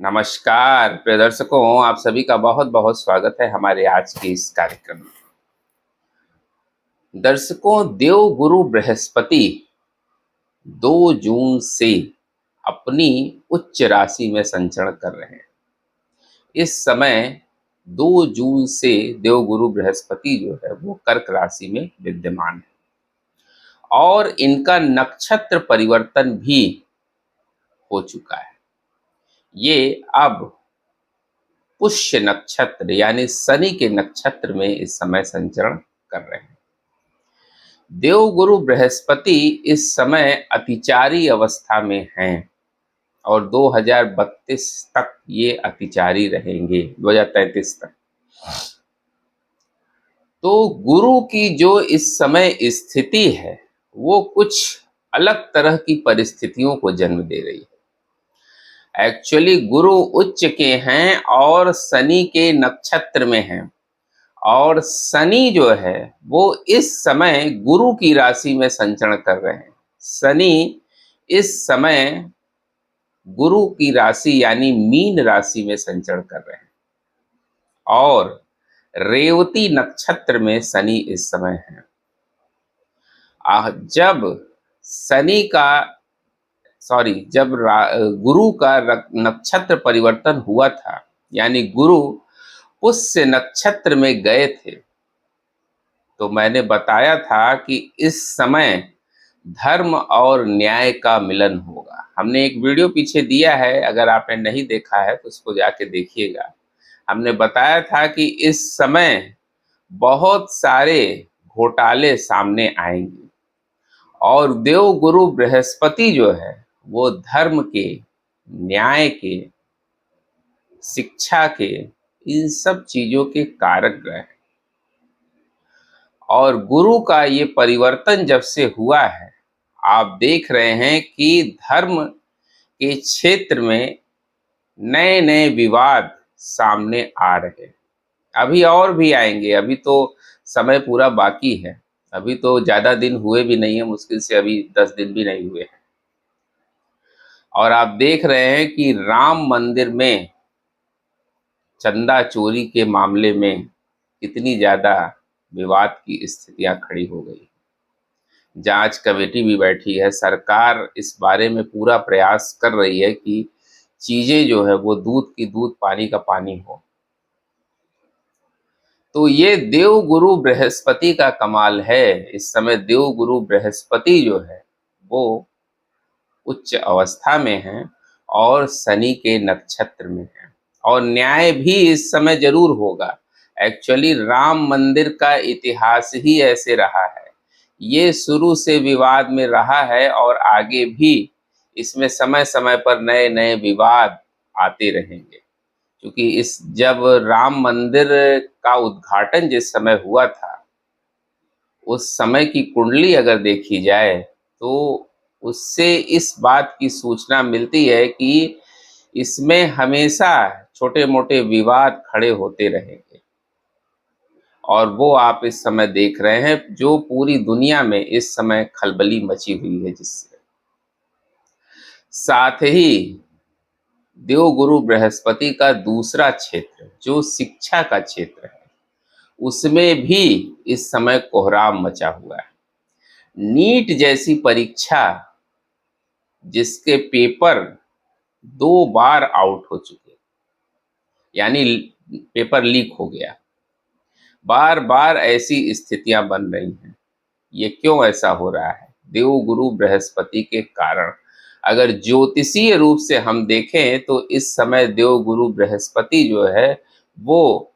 नमस्कार प्रिय दर्शकों, आप सभी का बहुत बहुत स्वागत है हमारे आज के इस कार्यक्रम में। दर्शकों, देव गुरु बृहस्पति 2 जून से अपनी उच्च राशि में संचरण कर रहे हैं। इस समय 2 जून से देव गुरु बृहस्पति जो है वो कर्क राशि में विद्यमान है और इनका नक्षत्र परिवर्तन भी हो चुका है। ये अब पुष्य नक्षत्र यानी शनि के नक्षत्र में इस समय संचरण कर रहे हैं। देवगुरु बृहस्पति इस समय अतिचारी अवस्था में हैं और 2032 तक ये अतिचारी रहेंगे, 2033 तक। तो गुरु की जो इस समय स्थिति है वो कुछ अलग तरह की परिस्थितियों को जन्म दे रही है। एक्चुअली गुरु उच्च के हैं और शनि के नक्षत्र में हैं और शनि जो है वो इस समय गुरु की राशि में संचरण कर रहे हैं। शनि इस समय गुरु की राशि यानी मीन राशि में संचरण कर रहे हैं और रेवती नक्षत्र में शनि इस समय है। जब शनि का जब गुरु का नक्षत्र परिवर्तन हुआ था यानी गुरु पुष्य नक्षत्र में गए थे, तो मैंने बताया था कि इस समय धर्म और न्याय का मिलन होगा। हमने एक वीडियो पीछे दिया है, अगर आपने नहीं देखा है तो उसको जाके देखिएगा। हमने बताया था कि इस समय बहुत सारे घोटाले सामने आएंगे और देव गुरु बृहस्पति जो है वो धर्म के, न्याय के, शिक्षा के, इन सब चीजों के कारक ग्रह हैं। और गुरु का ये परिवर्तन जब से हुआ है, आप देख रहे हैं कि धर्म के क्षेत्र में नए नए विवाद सामने आ रहे हैं। अभी और भी आएंगे, अभी तो समय पूरा बाकी है, अभी तो ज़्यादा दिन हुए भी नहीं है, मुश्किल से अभी 10 दिन भी नहीं हुए हैं। और आप देख रहे हैं कि राम मंदिर में चंदा चोरी के मामले में कितनी ज़्यादा विवाद की स्थितियां खड़ी हो गई। जांच कमेटी भी बैठी है, सरकार इस बारे में पूरा प्रयास कर रही है कि चीजें जो है वो दूध की दूध, पानी का पानी हो। तो ये देव गुरु बृहस्पति का कमाल है। इस समय देव गुरु बृहस्पति जो है वो उच्च अवस्था में है और शनि के नक्षत्र में है और न्याय भी इस समय जरूर होगा। एक्चुअली राम मंदिर का इतिहास ही ऐसे रहा है, ये शुरू से विवाद में रहा है और आगे भी इसमें समय समय पर नए नए विवाद आते रहेंगे। क्योंकि जब राम मंदिर का उद्घाटन जिस समय हुआ था, उस समय की कुंडली अगर देखी जाए तो उससे इस बात की सूचना मिलती है कि इसमें हमेशा छोटे मोटे विवाद खड़े होते रहेंगे और वो आप इस समय देख रहे हैं, जो पूरी दुनिया में इस समय खलबली मची हुई है। जिससे साथ ही देव गुरु बृहस्पति का दूसरा क्षेत्र जो शिक्षा का क्षेत्र है, उसमें भी इस समय कोहराम मचा हुआ है। नीट जैसी परीक्षा जिसके पेपर 2 बार आउट हो चुके, यानी पेपर लीक हो गया, बार बार ऐसी स्थितियां बन रही हैं। ये क्यों ऐसा हो रहा है? देव गुरु बृहस्पति के कारण। अगर ज्योतिषीय रूप से हम देखें तो इस समय देव गुरु बृहस्पति जो है वो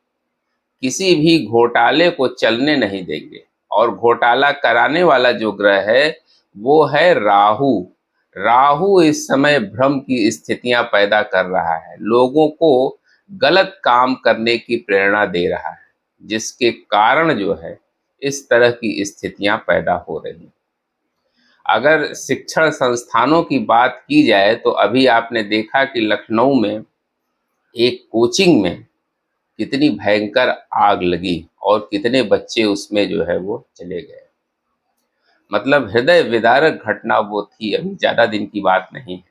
किसी भी घोटाले को चलने नहीं देंगे और घोटाला कराने वाला जो ग्रह है वो है राहु। राहु इस समय भ्रम की स्थितियां पैदा कर रहा है, लोगों को गलत काम करने की प्रेरणा दे रहा है, जिसके कारण जो है इस तरह की स्थितियां पैदा हो रही हैं। अगर शिक्षण संस्थानों की बात की जाए तो अभी आपने देखा कि लखनऊ में एक कोचिंग में कितनी भयंकर आग लगी और कितने बच्चे उसमें जो है वो चले गए। मतलब हृदय विदारक घटना वो थी, अभी ज़्यादा दिन की बात नहीं है।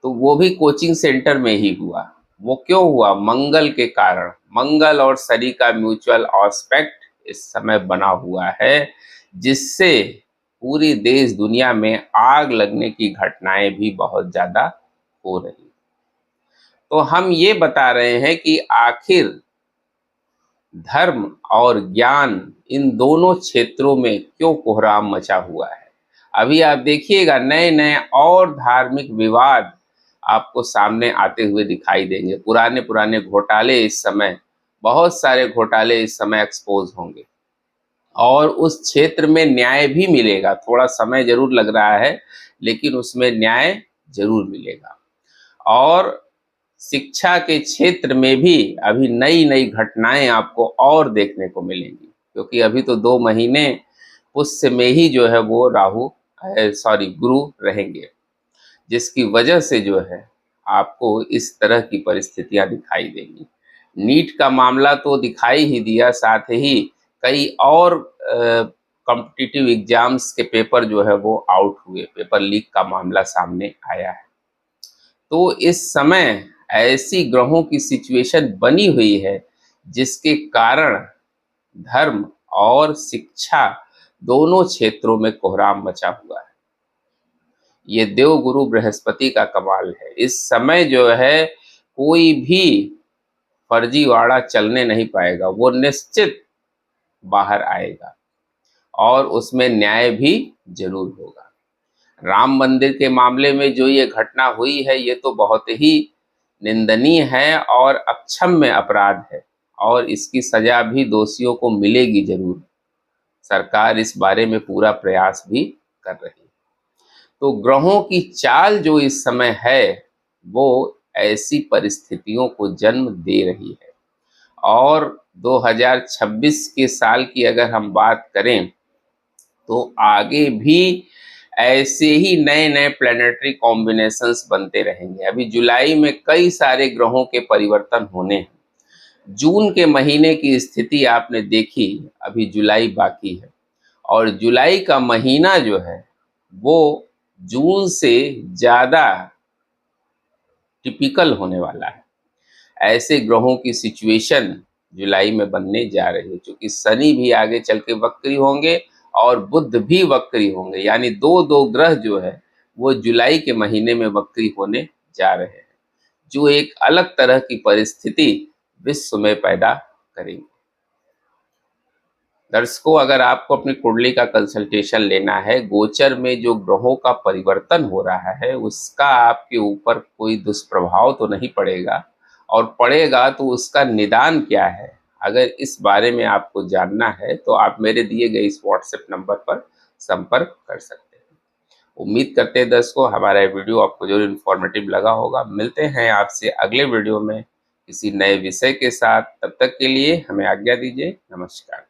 तो वो भी कोचिंग सेंटर में ही हुआ। वो क्यों हुआ? मंगल के कारण। मंगल और शनि का म्यूचुअल एस्पेक्ट इस समय बना हुआ है, जिससे पूरी देश दुनिया में आग लगने की घटनाएं भी बहुत ज्यादा हो रही। तो हम ये बता रहे हैं कि आखिर धर्म और ज्ञान इन दोनों क्षेत्रों में क्यों कोहराम मचा हुआ है। अभी आप देखिएगा नए नए और धार्मिक विवाद आपको सामने आते हुए दिखाई देंगे। पुराने पुराने घोटाले इस समय, बहुत सारे घोटाले इस समय एक्सपोज होंगे और उस क्षेत्र में न्याय भी मिलेगा। थोड़ा समय जरूर लग रहा है, लेकिन उसमें न्याय जरूर मिलेगा। और शिक्षा के क्षेत्र में भी अभी नई नई घटनाएं आपको और देखने को मिलेंगी, क्योंकि अभी तो 2 महीने पुष्य में ही जो है वो गुरु रहेंगे, जिसकी वजह से जो है आपको इस तरह की परिस्थितियां दिखाई देंगी। नीट का मामला तो दिखाई ही दिया, साथ ही कई और कॉम्पिटिटिव एग्जाम्स के पेपर जो है वो आउट हुए, पेपर लीक का मामला सामने आया है। तो इस समय ऐसी ग्रहों की सिचुएशन बनी हुई है, जिसके कारण धर्म और शिक्षा दोनों क्षेत्रों में कोहराम मचा हुआ है। ये देव गुरु बृहस्पति का कमाल है। इस समय जो है कोई भी फर्जीवाड़ा चलने नहीं पाएगा, वो निश्चित बाहर आएगा और उसमें न्याय भी जरूर होगा। राम मंदिर के मामले में जो ये घटना हुई है, ये तो बहुत ही निंदनीय है और अक्षम्य अपराध है, और इसकी सजा भी दोषियों को मिलेगी जरूर। सरकार इस बारे में पूरा प्रयास भी कर रही है। तो ग्रहों की चाल जो इस समय है, वो ऐसी परिस्थितियों को जन्म दे रही है। और 2026 के साल की अगर हम बात करें, तो आगे भी ऐसे ही नए नए प्लैनेटरी कॉम्बिनेशंस बनते रहेंगे। अभी जुलाई में कई सारे ग्रहों के परिवर्तन होने हैं। जून के महीने की स्थिति आपने देखी, अभी जुलाई बाकी है, और जुलाई का महीना जो है वो जून से ज़्यादा टिपिकल होने वाला है। ऐसे ग्रहों की सिचुएशन जुलाई में बनने जा रही है, क्योंकि शनि भी आगे चल के वक्री होंगे और बुध भी वक्री होंगे, यानी दो दो ग्रह जो है वो जुलाई के महीने में वक्री होने जा रहे हैं, जो एक अलग तरह की परिस्थिति विश्व में पैदा करेंगे। दर्शकों, अगर आपको अपनी कुंडली का कंसल्टेशन लेना है, गोचर में जो ग्रहों का परिवर्तन हो रहा है उसका आपके ऊपर कोई दुष्प्रभाव तो नहीं पड़ेगा, और पड़ेगा तो उसका निदान क्या है, अगर इस बारे में आपको जानना है तो आप मेरे दिए गए इस व्हाट्सएप नंबर पर संपर्क कर सकते हैं। उम्मीद करते हैं दर्शकों हमारा ये वीडियो आपको जरूर इन्फॉर्मेटिव लगा होगा। मिलते हैं आपसे अगले वीडियो में किसी नए विषय के साथ। तब तक के लिए हमें आज्ञा दीजिए। नमस्कार।